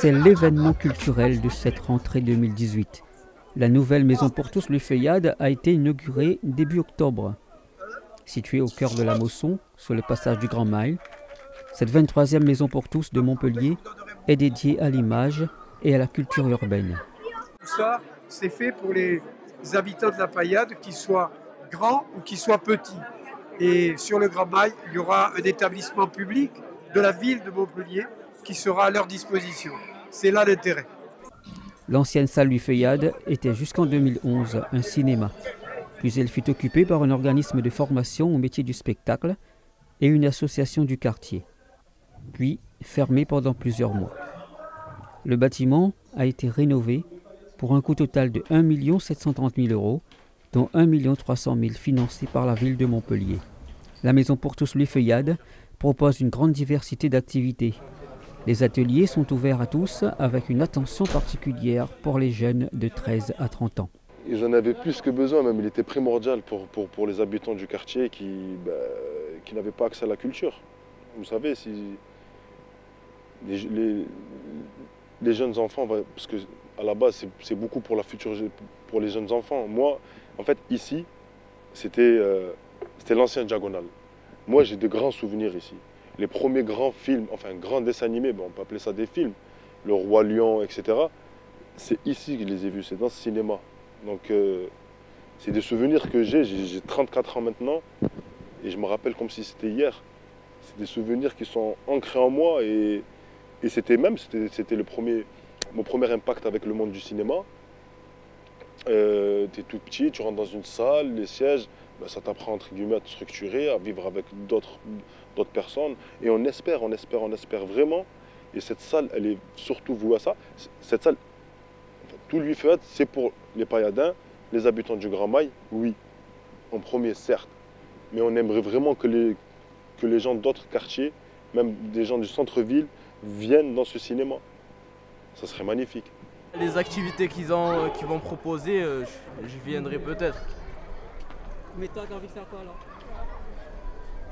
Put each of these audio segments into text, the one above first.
C'est l'événement culturel de cette rentrée 2018. La nouvelle maison pour tous, le Feuillade, a été inaugurée début octobre. Située au cœur de la Mosson, sur le passage du Grand Mail, cette 23e maison pour tous de Montpellier est dédiée à l'image et à la culture urbaine. Tout ça, c'est fait pour les habitants de la Paillade, qu'ils soient grands ou qu'ils soient petits. Et sur le Grand Mail, il y aura un établissement public de la ville de Montpellier qui sera à leur disposition. C'est là l'intérêt. L'ancienne salle du Feuillade était jusqu'en 2011 un cinéma. Puis elle fut occupée par un organisme de formation au métier du spectacle et une association du quartier. Puis fermée pendant plusieurs mois. Le bâtiment a été rénové pour un coût total de 1 730 000 €, dont 1 300 000 € financés par la ville de Montpellier. La maison pour tous le Feuillade propose une grande diversité d'activités. Les ateliers sont ouverts à tous avec une attention particulière pour les jeunes de 13 à 30 ans. Ils en avaient plus que besoin, même il était primordial pour les habitants du quartier qui n'avaient pas accès à la culture. Vous savez, si les jeunes enfants, parce que à la base c'est beaucoup pour la future, pour les jeunes enfants. Moi, en fait, ici, c'était l'ancienne diagonale. Moi, j'ai de grands souvenirs ici. Les premiers grands films, enfin grands dessins animés, on peut appeler ça des films, Le Roi Lion, etc. C'est ici que je les ai vus, c'est dans ce cinéma. Donc c'est des souvenirs que j'ai 34 ans maintenant et je me rappelle comme si c'était hier. C'est des souvenirs qui sont ancrés en moi et c'était mon premier impact avec le monde du cinéma. Tu es tout petit, tu rentres dans une salle, les sièges, ça t'apprend entre guillemets à te structurer, à vivre avec d'autres personnes. Et on espère vraiment. Et cette salle, elle est surtout vouée à ça. Cette salle, tout le Feuillade, c'est pour les Pailladins, les habitants du Grand Mail, oui, en premier, certes. Mais on aimerait vraiment que les gens d'autres quartiers, même des gens du centre-ville, viennent dans ce cinéma. Ça serait magnifique. Les activités qu'ils vont proposer, je viendrai peut-être. Mais toi, t'as envie de faire quoi alors?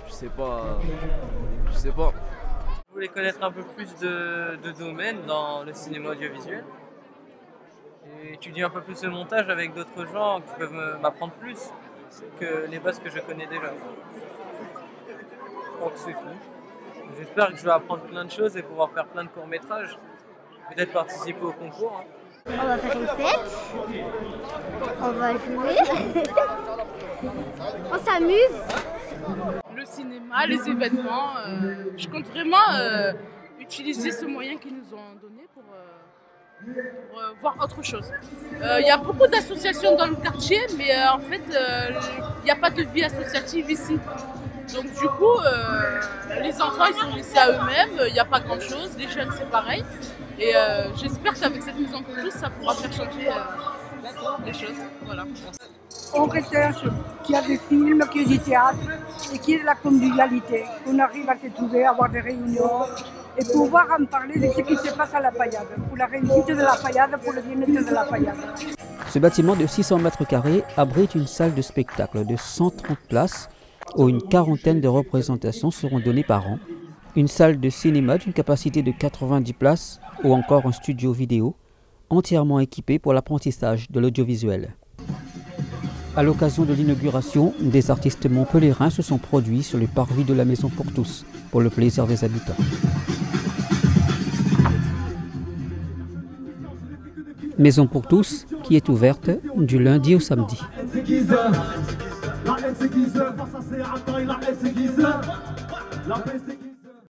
Je sais pas. Je voulais connaître un peu plus de domaines dans le cinéma audiovisuel et étudier un peu plus le montage avec d'autres gens qui peuvent m'apprendre plus que les bases que je connais déjà. Donc c'est tout. J'espère que je vais apprendre plein de choses et pouvoir faire plein de courts-métrages. Peut-être participer au concours. On va faire une fête, on va jouer, on s'amuse. Le cinéma, les événements, je compte vraiment utiliser ce moyen qu'ils nous ont donné pour voir autre chose. Il y a beaucoup d'associations dans le quartier, mais en fait, il n'y a pas de vie associative ici. Donc du coup, les enfants ils sont laissés à eux-mêmes, il n'y a pas grand-chose, les jeunes c'est pareil. Et j'espère qu'avec cette maison pour tous, ça pourra faire changer les choses. Voilà. On recherche qu'il y a des films, qu'il y a du théâtre et qu'il y ait de la convivialité, qu'on arrive à se trouver, à avoir des réunions et pouvoir en parler de ce qui se passe à la Paillade, pour la réussite de la Paillade, pour le bien-être de la Paillade. Ce bâtiment de 600 mètres carrés abrite une salle de spectacle de 130 places où une quarantaine de représentations seront données par an, une salle de cinéma d'une capacité de 90 places ou encore un studio vidéo entièrement équipé pour l'apprentissage de l'audiovisuel. À l'occasion de l'inauguration, des artistes montpelliérains se sont produits sur le parvis de la Maison pour tous, pour le plaisir des habitants. Maison pour tous qui est ouverte du lundi au samedi. La haine c'est qui se face à ses attaques, la haine c'est qui se